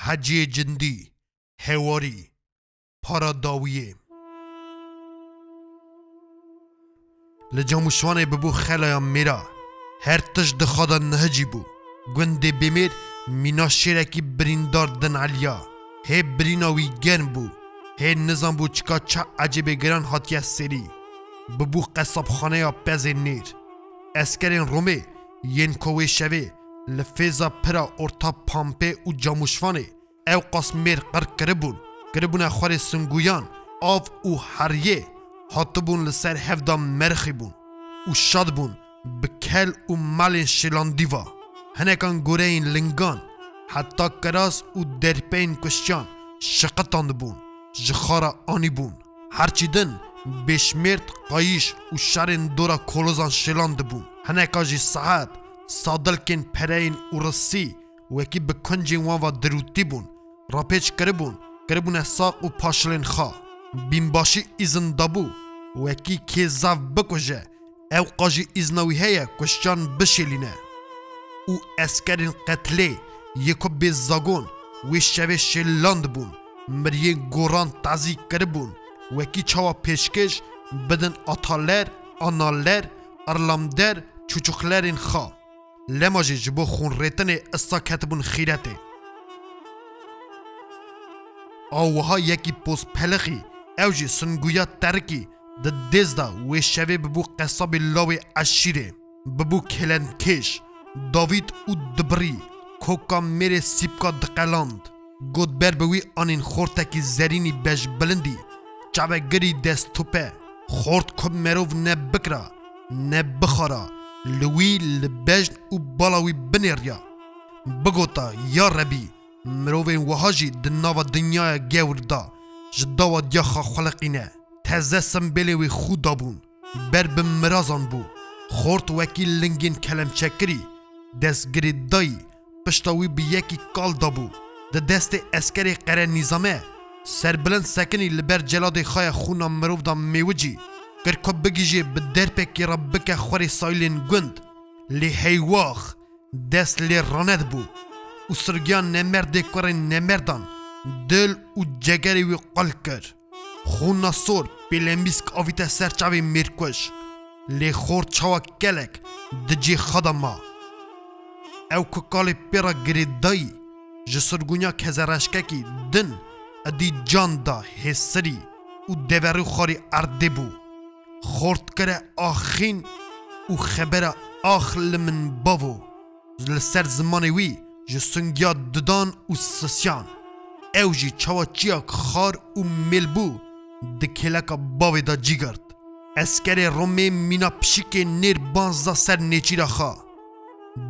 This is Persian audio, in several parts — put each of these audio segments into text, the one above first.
حجی جندی هواری پاراداویه لجاموشوانه ببو خلایا میرا هر تش دخادا نهجی بو گنده بمیر مینا شیرکی بریندار دن علیا هی بریناوی گرم بو هی نظام بو چکا چه عجب گران هاتیا سری ببو قصاب خانه یا پز نیر اسکرین رومه ین کوه شوه لفیزا پرا ارتا پامپه و جاموشوانه او قاسمیر قر کربون خوار سنگویان آف او هریه هاتبون لسر هفدا مرخی بون و شاد بون بکل و مالین شلان دیوا هنکان گوره این لنگان حتی کراس و درپین کشیان شقتان بون جخارا آنی بون هرچی دن بشمرد قایش و شرین دورا کولوزان شلان بون هنکاجی ساعت صادل کن پرین و رسی وکی بکنجین وان و دروتی بون راپیچ کربون ساق و پاشلین خوا بینباشی ایزن دابو وکی که زاف بکجه او قاجی ایزناوی هیا کشجان بشلینه او اسکرین قتله یکو بیزاگون وی شوه شلاند بون مریه گوران تازی کربون وکی چاوا پیشکش بدن آتالر آنالر ارلامدر چوچوخلرین خوا لماجی جبو خون ریتن استا کتبون خیرته آوها یکی پوز پلخی اوجی سنگویا ترکی ده دزدا وی شوه ببو قصاب لاوی عشیره ببو کلنکش داوید او دبری کوکا میره سیبکا دقلاند گود بر بوی آنین خورتکی زرینی بش بلندی چاوه گری دست توپه خورت کب مروف نه بکرا نه بخارا لوی لبجن و بالاوی بنیریا بگوتا یا ربی مروفین وحاجی دناوا دنیای گوردا جداوا دیاخا خلقینه تزه سنبیلوی خودا بون بر بمرازان بو خورت وکی لنگین کلم چکری دست گری دایی پشتاوی بی یکی کال دابو ده دست اسکری قره نظامه سربلند سکنی لبر جلاد خای خونا مروف دا میوجی کرکو بگیجی بدر پکی ربک خوری سایلین گند لی هیواخ دست لی راند بو و سرگیان نمرده کرن نمردان دل و جگری وی قل کر خونا سور پیلمیسک آویت سرچاوی میرکوش لی خورد چاوا کلک دجی خدما او ککال پیرا گرید دایی جسرگونیا کزرشککی دن ادی جان دا حسری و دیورو خاری ارده بو خورد کره آخین و خبر آخل من باو لسر زمانی وی جسنگیا ددان و سسیان او جی چاوا چیاک خار و ملبو دکلکا باوی دا جیگرد اسکر رومی مینا پشیک نیر بانزا سر نیچی را خواه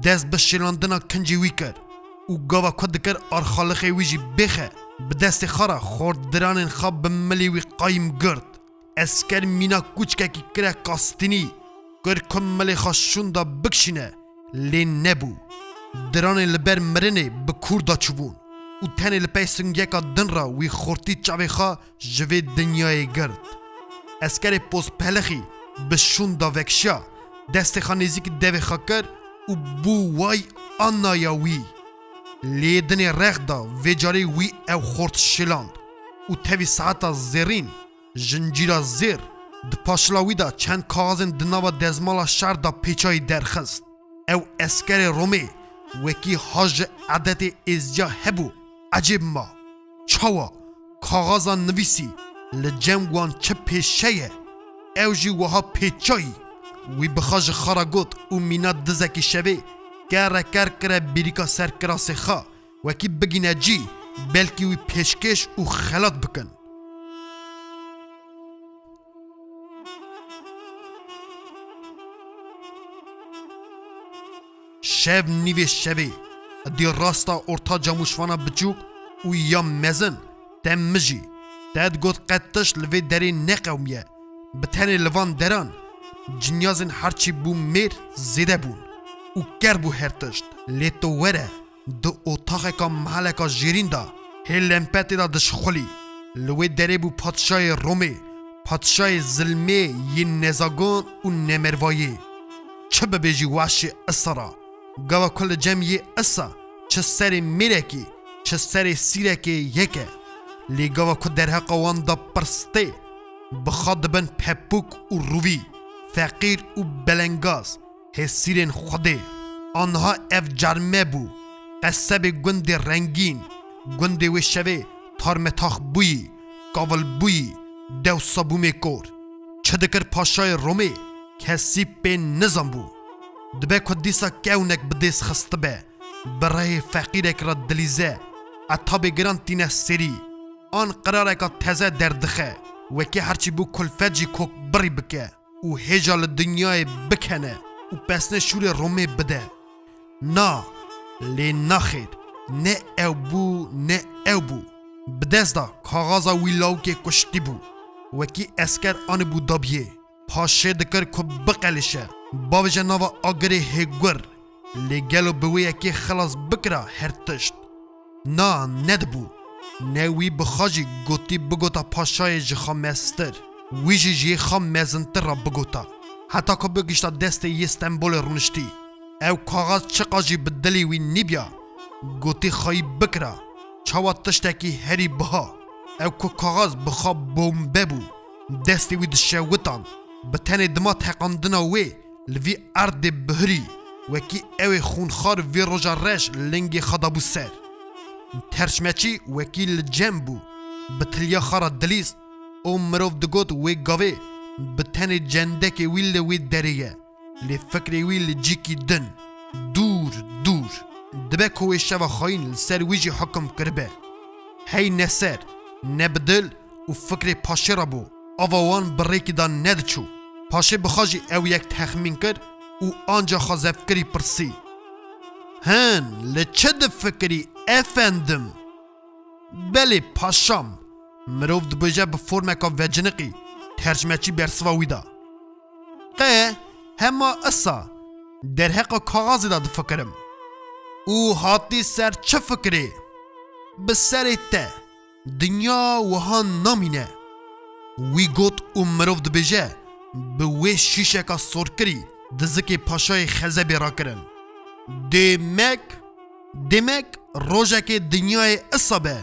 دست بشلاندنا کنجی وی کر و گاوا کد کر آرخالخی ویجی بخه به دست خارا خورد درانین خواب بملی وی قایم گرد اسکر مینا کوچککی کره کاستینی گر کملی خاشون دا بکشینه لی نبو درانین لبر مرنه بکور دا چوون و تنی لپی سنگیکا دن را وی خورتی چاوی خواه جوی دنیای گرد اسکر پوز پلخی بشون دا وکشا دست خانیزی که دوی خواه کر و بو وای آنایا وی لیدن رخ دا ویجاری وی او خورد شلاند و تاوی ساعتا زیرین جنجیرا زیر د پاشلاوی دا چند کاغذن دناوا دزمالا شر دا پیچای درخست او اسکر رومی وکی حاج عدت ازجا هبو عجب ما چاوا کاغذا نویسی لجمگوان چه پیشه او جی وها پیچایی وی بخاج خاراگوت و مینا دزکی شوی گر کره بریکا سر کراس خوا وکی بگینه جی بلکی وی پیشکش و خلات بکن شب نیوی شوی دی راستا ارتا جاموشوانا بچوک و یا مزن تم مجی داد گوت قدتش لوی داری نقومیه بتنی لوان دران جنیازن هرچی بو میر زیده بون و گر بو هرتشت لیتو وره دو اتاق که محله جیرین دا هی لمپتی دا دشخولی لوی داری بو پادشای رومی پادشای ظلمه یه نزاگان و نمروایی چه ببیجی وحشی اسرا گوا کل جمعی اسا چه سری میره کی چه سر سیره که یکه لیگاوا که در حق وان دا پرسته بخواد بن پپوک و روی فقیر و بلنگاز هسیرین خوده آنها اف جرمه بو قصب گند رنگین گند و شوه تارمتاخ بوی کاول بوی دو صابومه کور چه دکر پاشای رومه کسی پی نظام بو دبه که دیسا کونک بدیس خسته به برای فقیرک را دلیزه اتا بگران تینه سری آن قراره که تزه دردخه وکی هرچی بو کلفت جی کوک بری بکه و هجال دنیای بکنه و پسنه شور رومه بده نا لی نخیر نه او بو نه او بو بدست دا کاغازا ویلاو که کشتی بو وکی اسکر آن بو دابیه پاشه دکر که بقلشه باوجه ناوا آگره هگور لی گلو بویه که خلاص بکره هر تشت نا ندبو نوی بخاجی گوتی بگوتا پاشای جخا مستر ویجی جی خام مزنتر را بگوتا حتی که بگیشتا دست یستنبول رونشتی او کاغاز چقاجی بدلی وی نیبیا گوتی خواهی بکره چاوا تشتکی هری بها او که کاغاز بخوا بومبه بو دستی وی دشوتان بتن دما تقاندنا وی لوی ارد بهری وکی او خونخار وی روژا رش لنگی خدابو سر ترشمچی وکیل جنبو بتلیا خارا دلیست او مروف دگوت وی گاوه بتن جندک ویل وی دریه لی فکر ویل جیکی دن دور دور دبه کوی شوا خاین سر ویجی حکم کربه هی نسر نبدل و فکر پاشه را بو آوان بریکی دا ندچو پاشه بخاجی او یک تخمین کرد و آنجا خازف کری پرسی هن لچه ده فکری افندم بله پاشام مروف دبجه بفرمکا وجنقی ترجمه چی برسواوی دا قه هما اصا در حق کاغازی دا دفکرم او حاطی سر چه فکری بسر ته دنیا وهان نامینه وی گوت او مروف دبجه به وی شیشه کا سور کری دزکی پاشای خزبی را کرن دمک روژه که دنیای اصابه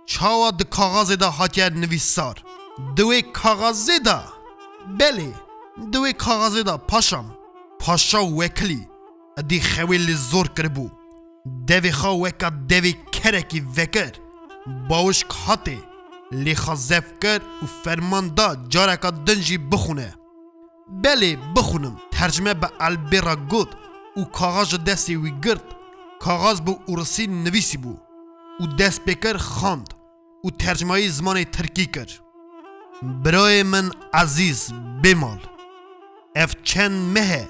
چاوا ده کاغازی دا حاتیه نویسار دوی کاغازی دا بله دوی کاغازی دا پاشا وکلی ادی خویل زور کربو دوی خواه وکا دوی کرکی وکر باوش کهاته لی خازف کر و فرمان دا جارکا دنجی بخونه بله بخونم ترجمه به البرا گود و کاغاز دستی وی گرد کاغاز بو ارسی نویسی بو و دست بکر خاند و ترجمه زمان ترکی کر برای من عزیز بمال اف چند مهه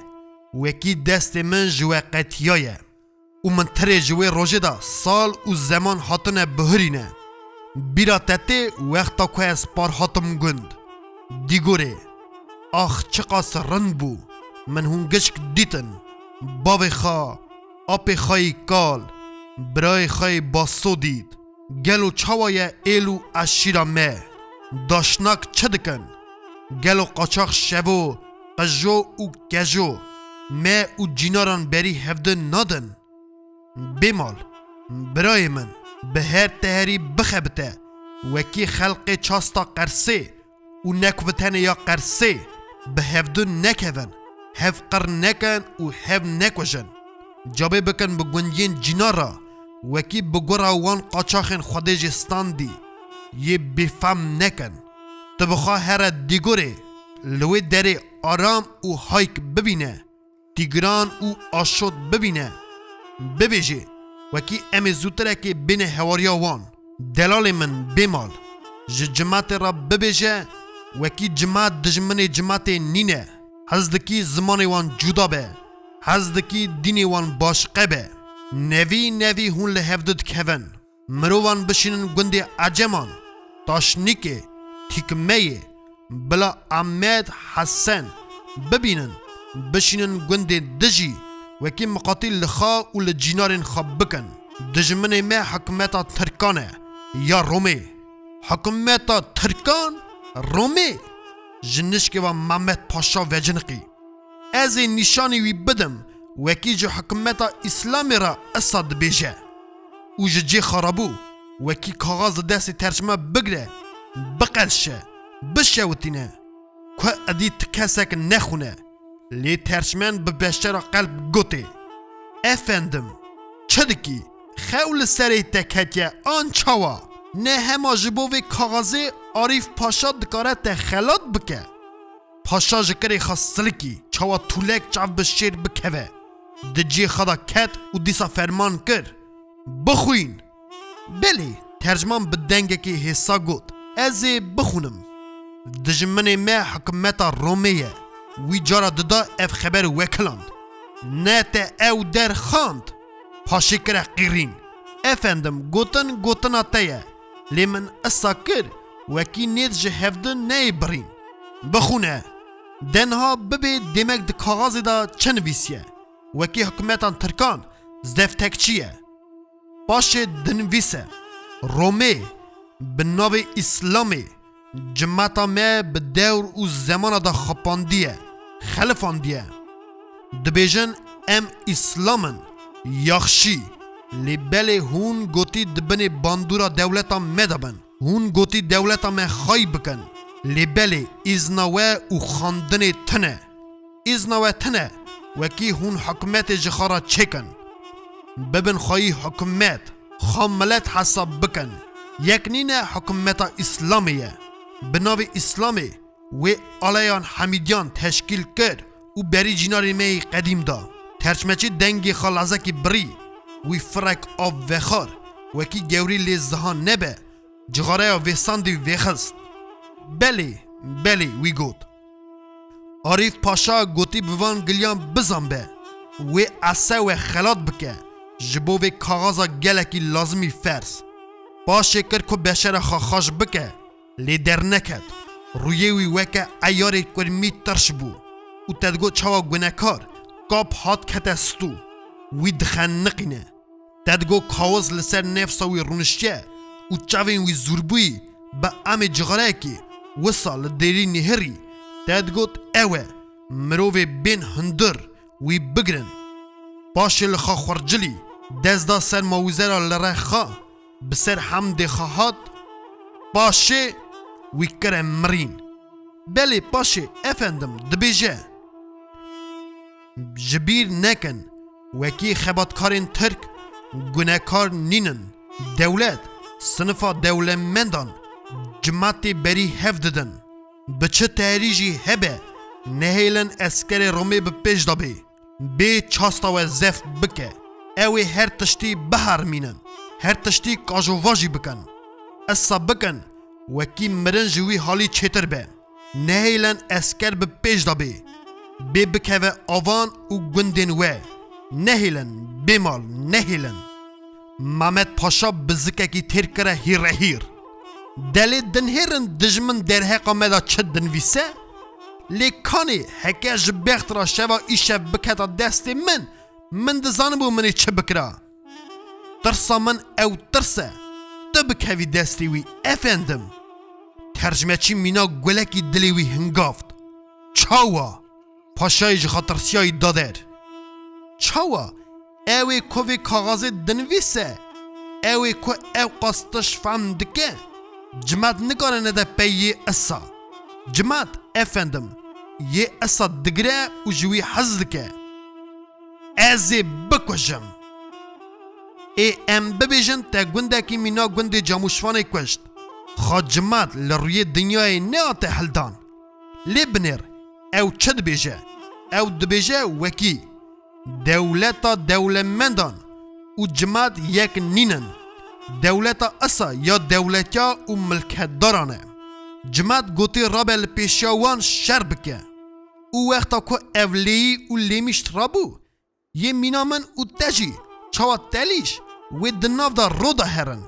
وکی دست من جوه قطیایه و من تره جوه روژه دا سال و زمان حاتنه بهرینه بیرا تته وقتا که از پار حاتم گند دیگوره آخ چقاس رند بو من هنگشک دیتن باوی خواه آپ خواهی کال برای خواهی باسو دید گلو چاوای ایلو اشیرا مه داشناک چه دکن گلو قاچاق شوو قجو و گجو مه و جیناران بری هفده نادن بمال برای من به هر تهری بخبته وکی خلق چاستا قرسه و نکوتن یا قرسه به هفده نکون هف قر نکن و هف نکوشن جابه بکن بگونجین جنارا وکی بگورا وان قاچاخن خودجستان دی یه بفهم نکن تبخوا هر دیگوره لوی دره آرام و هایک ببینه تیگران و آشود ببینه ببیجه وکی ام زوتره که بین هواریا وان دلال من بمال جماعت را ببیجه وکی جماعت دجمن جماعت نینه حزدکی زمان وان جدا به حزدکی دین وان باشقه به نوی هون لحفدد کون مروان بشینن گنده عجمان تاشنیکه تیکمه بلا احمد حسن ببینن بشینن گنده دجی وکی مقاتل لخا و لجینارن خواب بکن دجمن ما حکمتا ترکانه یا رومه حکمتا ترکان رومه جنشکی و محمد پاشا و جنقی از نشانی وی بدم وکی جو حکمتا اسلامی را اصاد بیجه و جی خرابو وکی کاغذ دست ترجمه بگره بقلشه بشوتینه که ادی تکسک نخونه لی ترجمن به بشتر قلب گوته افندم چدکی خول سری تکتیه آن چاوا نه همه جبوی کاغذی عارف پاشا دکاره تخلات بکه پاشا جکری خاصلکی چاوا طولک چاو بشیر بکوه دجی خدا کت و دیسا فرمان کر بخوین بله ترجمان بدنگه که حسا گوت ازی بخونم دجمن ما حکمت رومیه وی جارا ددا اف خبر وکلاند نه تا او در خاند پاشی کره قیرین افندم گوتن آتایه لیمن اصا کر وکی نید جه هفدن نه برین بخونه دنها ببی دیمک ده کاغاز دا چه نویسیه وکی حکومتان ترکان زدفتک چیه باشه دنویسه رومی به ناو اسلامی جماعتا ما به دور و زمان دا خپاندیه خلفاندیه دبیجن ام اسلامن یخشی لیبل هون گوتی دبن باندورا دولتا مدبن هون گوتی دولتا ما خای بکن لیبل ازنوه و خاندن تنه ازنوه تنه وکی هون حکومت جخارا چکن ببن خواهی حکومت خاملت حساب بکن یکنین حکومت اسلامیه بناو اسلامی و آلیان حمیدیان تشکیل کرد و بری جیناری می قدیم دا ترچمچی دنگی خالازکی بری وی فرق آب وخار وکی گوری لیزهان نبه جغاره ویساندی ویخست بله وی گوت عارف پاشا گوتی بوان گلیان بزنبه وی اسه و خلات بکه جبو وی کاغازا گلکی لازمی فرس باشه کر که بشر خاخاش بکه لی در نکد رویه وی وکه ایاری کرمی ترش بو و تدگو چوا گنکار کاب هات کتستو وی دخن نقینه تدگو کاوز لسر نفسا وی رونشچه و چاوین وی زوربوی با ام جغره که وصل دیری نهری تدگوت اوه مروه بین هندر وی بگرن باشه لخا خورجلی دزدا سر موزه لره خوا بسر حمد خواهد باشه وی کرم مرین بله باشه افندم دبیجه جبیر نکن وکی خباتکارین ترک گناهکار نینن دولت صنفا دولتمندان جماعتی بری هفددن بچه تحریجی هبه نهیلن اسکر رومی به پیش دابه به چاستا و زفت بکه اوی هر تشتی بهار مینن هر تشتی کاجواجی بکن اصا بکن وکی مرنجوی حالی چیتر به نهیلن اسکر به پیش دابه به بکوه آوان و گندین و نهیلن بیمال نهیلن محمد پاشا بزکه کی تیر کره هیر دلی دنهیرن دجمن در حقا مدا چه دنویسه لیکانی حکه جبخت را شوا ایشه بکتا دست من دزانم بو منی چه بکرا ترسا من او ترسه تو بکوی دستی وی افندم ترجمه چی مینا گلکی دلی وی هنگافت چاوا پاشای جخاطر سیای دادر چاوا اوی کوی کاغذ دنویسه اوی کو او قاستش فهم دکه جماعت نگاره نده پیه اصا جماعت افندم یه اصا دگره و جوی حز دکه ازی بکوشم ای ام ببیجن تا گنده که مینا گنده جاموشوانه کشت خواه جماعت لروی دنیای نه حلدان لی بنیر او چه دبیجه او دبیجه وکی دولتا دولتمندان و جماعت یک نینن دولتا اصا یا دولتیا و ملکت دارانه جماعت گوتی رابل پیشیاوان شر بکه او وقتا که اولی و لیمیشت رابو یه مینامن و تجی چاوا تلیش و دناف دا رو دا هرن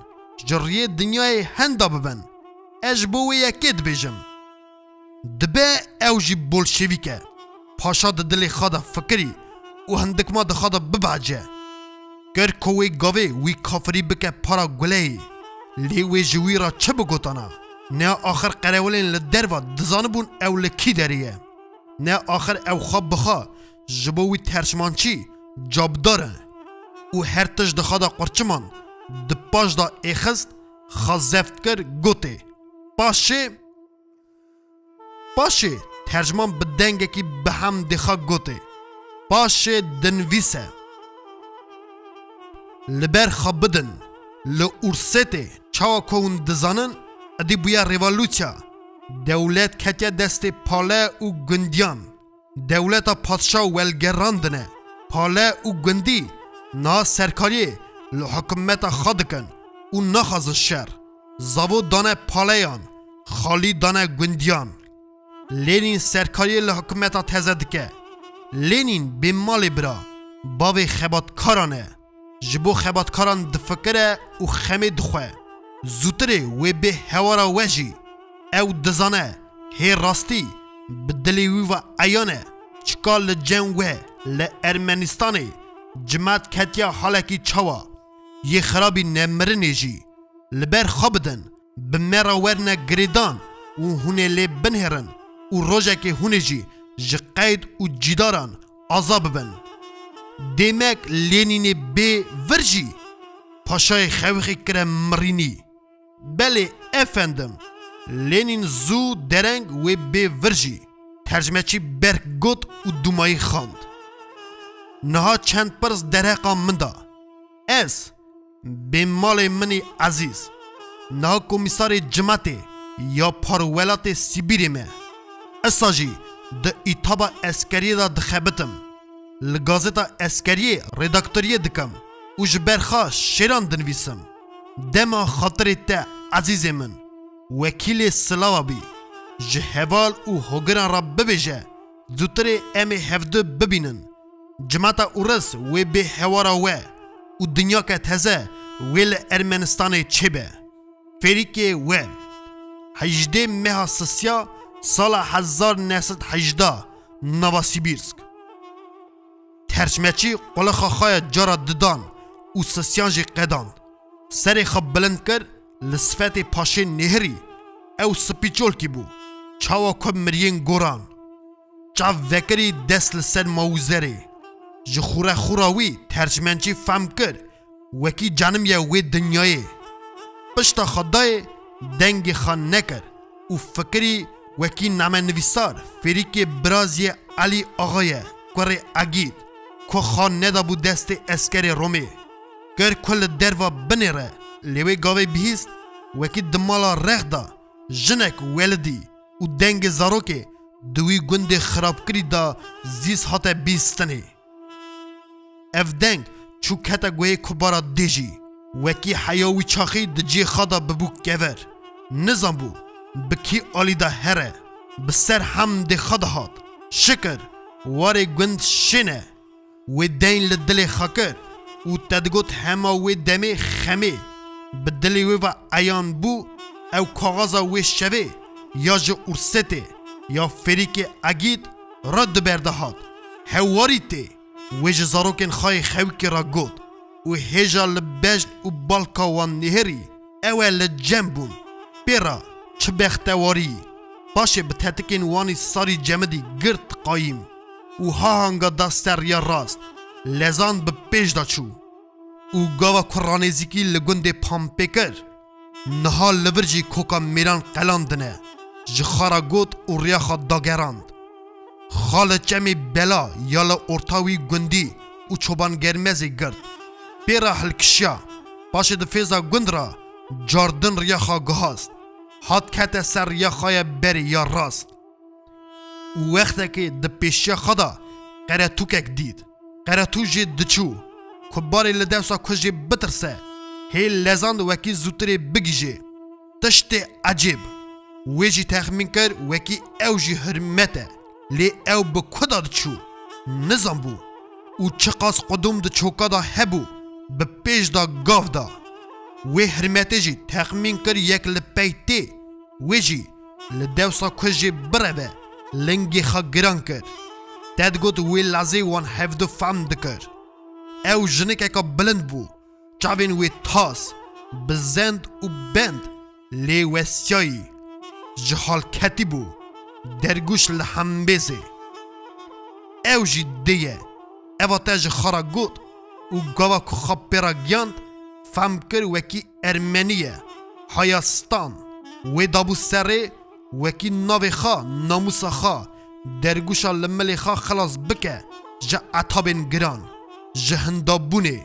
جریه دنیای هندا ببن اجبوی یکی دبیجم دبه اوجی بولشویکه پاشا دلی خدا فکری و هندک ما دخدا ببعجه گر کوی گاوی وی کافری بکه پارا گلهی لیوی جوی را چه بگوتانا نه آخر قرولین لدروا دزانبون او لکی داریه نه آخر او خواب بخوا جبوی ترشمانچی جاب داره و هر تش دخدا قرچمان د پاش دا اخست خزفت کر گوته پاشه ترجمان بدنگه کی به هم دخا گوته پاشه دنویسه لبر خبدن لورسته چاوا کون دزانن ادی بویا ریولوچیا دولت کتیا دست پاله و گندیان دولت پادشاه ولگراندنه پاله و گندی نا سرکاری لحکمت خادکن و نخواز شر زاو دانه پالهیان خالی دانه گندیان لینین سرکاری لحکمت تزدکه لینین به مال برا باوی خباتکارانه جبو خباتکاران دفکره و خمه دخواه زوتره و به هوارا وجی او دزانه هی راستی بدلیوی و عیانه چکال لجنوه لارمنستانه جماعت کتیا حالکی چوا یه خرابی نمرنه جی لبر خوابدن بمرا ورنه گریدان و هونه لی بنهرن و روژه که هونه جی جقید و جیداران عذاب بن دیمک لینین بی ورجی پاشای خوخی کرم مرینی بله افندم لینین زو درنگ و بی ورجی ترجمه چی برک گوت و دومایی خاند نها چند پرس درهقا مندا از به مال منی عزیز نها کمیسار جماعت یا پارولات سیبیری مه اساجی ده ایتابا اسکری دا دخبتم لگازتا اسکری رداکتوری دکم و جبرخا شیران دنویسم دما خاطر تا عزیز من وکیل سلاوا بی جهوال و هگران را ببیجه زودتر امی هفده ببینن جماعتا ارس و به هوارا و دنیا که تزه ویل ارمنستان چه به فریک و 18 ماه سسیا سال 1918 نواسیبیرسک ترجمه چی قلخا خای جارا ددان و سسیان جی قدان سر خب بلند کر لصفت پاشه نهری او سپیچول کی بو چاوا کب مرین گوران چاو وکری دست لسر موزره جخوره خوراوی ترجمه چی فهم کر وکی جانم یا وی دنیای پشتا خدای دنگ خان نکر و فکری وکی نام نویسار فریک برازی علی آغای کره اگید که خان ندا بو دست اسکر رومی گر کل دروا بنیره لیوی گاوی بیست وکی دمالا رخ دا جنک ولدی و دنگ زاروکه دوی گند خراب کری دا زیس هات بیستنی اف دنگ چو کتا گوی کبارا دیجی وکی حیاوی چاخی دجی خدا ببو کور نظام بو بکی آلی دا هره بسر هم دی خدا هات شکر وار گند شنه و دین لدل خاکر و تدگوت همه و دمه خمه بدلی و عیان بو او کاغذا و شوه یا جا ارسته یا فریک اگید رد برده هات هواری ته و جزاروکن خواهی خوکی را گود و هجا لبجن و بالکا وان نهری اول لجنبون پیرا چه بختواری باشه بتتکین وانی ساری جمدی گرد قایم و ها هنگا دستر یا راست لزان به پیش دا چو و گاوا کرانیزیکی لگند پامپیکر نها لورجی کوکا میران قلاندنه جخارا گود و ریاخا داگراند خال چمی بلا یالا ارتاوی گندی و چوبان گرمزی گرد پیرا حلکشیا باشه دفیزا گند را جاردن ریاخا گهاست هات کت سر ریاخای بری یا راست وقتا که د پیشیا خدا قراتوکک دید قراتو جی دچو کباری لدوسا کجی بترسه هی لزاند وکی زوتری بگیجه تشت عجیب ویجی تخمین کر وکی او جی حرمته لی او بکودا دچو نظام بو او چقاس قدوم د چوکا دا هبو به پیش دا گاف دا وی حرمته جی تخمین کر یک لپیتی ویجی لدوسا کجی بروه لنگی خا گران کر تدگوت وی لازی وان هفدو فهم دکر او جنک اکا بلند بو چاوین وی تاس بزند و بند لی وستیایی جحال کتی بو درگوش لحم بیزه او جی دیه او تاج خارا گود و گاوا که خواب پیرا گیاند فهم کر وکی ارمنیه هایستان و دابو سره وکی ناو خا ناموس خا درگوشا لمل خا خلاص بکه جا عطابین گران جهندابونه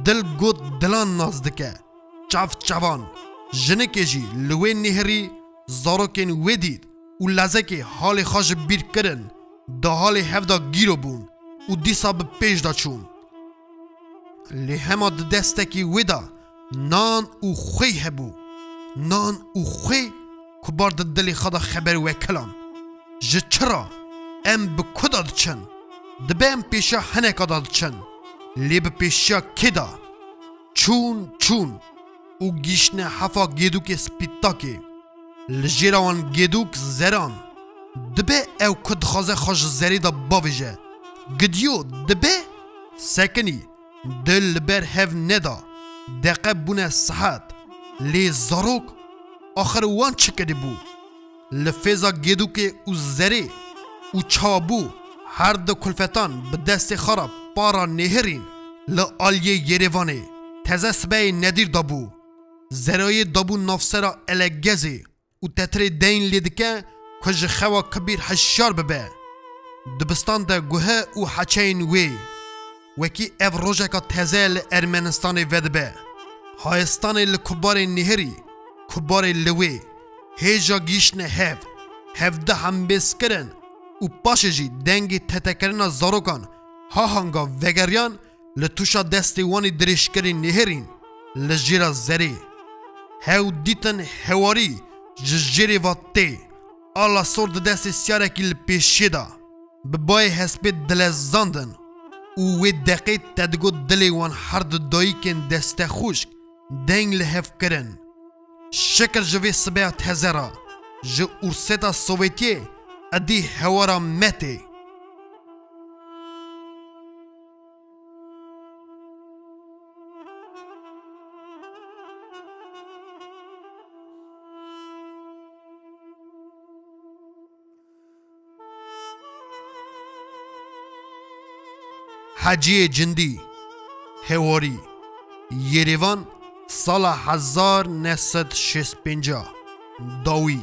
دل گود دلان نازدکه چاف چوان جنکه جی لوی نهری زاروکین ویدید و لزکه حال خاش بیر کرن دا حال هفدا گیرو بون و دیسا به پیش دا چون لی هما دستکی ویدا نان او خوی هبو نان او خوی کبار دلی خدا خبر وکلان جه چرا ام بکداد چن دبه ام پیشا هنکاداد چن لی به پیشا کدا چون او گیشن حفا گیدوک سپیتاکی لجیروان گیدوک زران دبه او کد خازه خوش زری دا باویجه گدیو دبه سکنی دل بر هف ندا دقیق بونه صحت لی زاروک آخر وان چکده بو لفیزا گیدوک او زری او چابو هر دو کلفتان به دست خراب پارا نهرین لآلیه یریوانه تزه سبه ندیر دابو زرای دابو نافسرا الگزی و تتر دین لیدکه کج خوا کبیر حشار ببه دبستان ده گوه و حچین وی وکی او روژه که تزه لارمنستان ودبه هایستان لکبار نهری کبار لوی هیجا گیشن هف ده هم بیس کرن و پاشه جی دنگی تتکرن زاروکان ها هنگا وگریان لتوشا دستی وانی درشکری نهرین لجیرا زری هاو دیتن هواری ججیری واتی آلا سورد دستی سیارکی لپیشی دا ببای حسبی دلزاندن او وی دقیق تدگو دلی وان هرد دایی کن دست خوشک دنگ لحف کرن شکر جوی سبیعت هزارا جو ارسیتا سوویتی ادی هوارا متی حجی جندی هواری یریوان سال 1965 داوی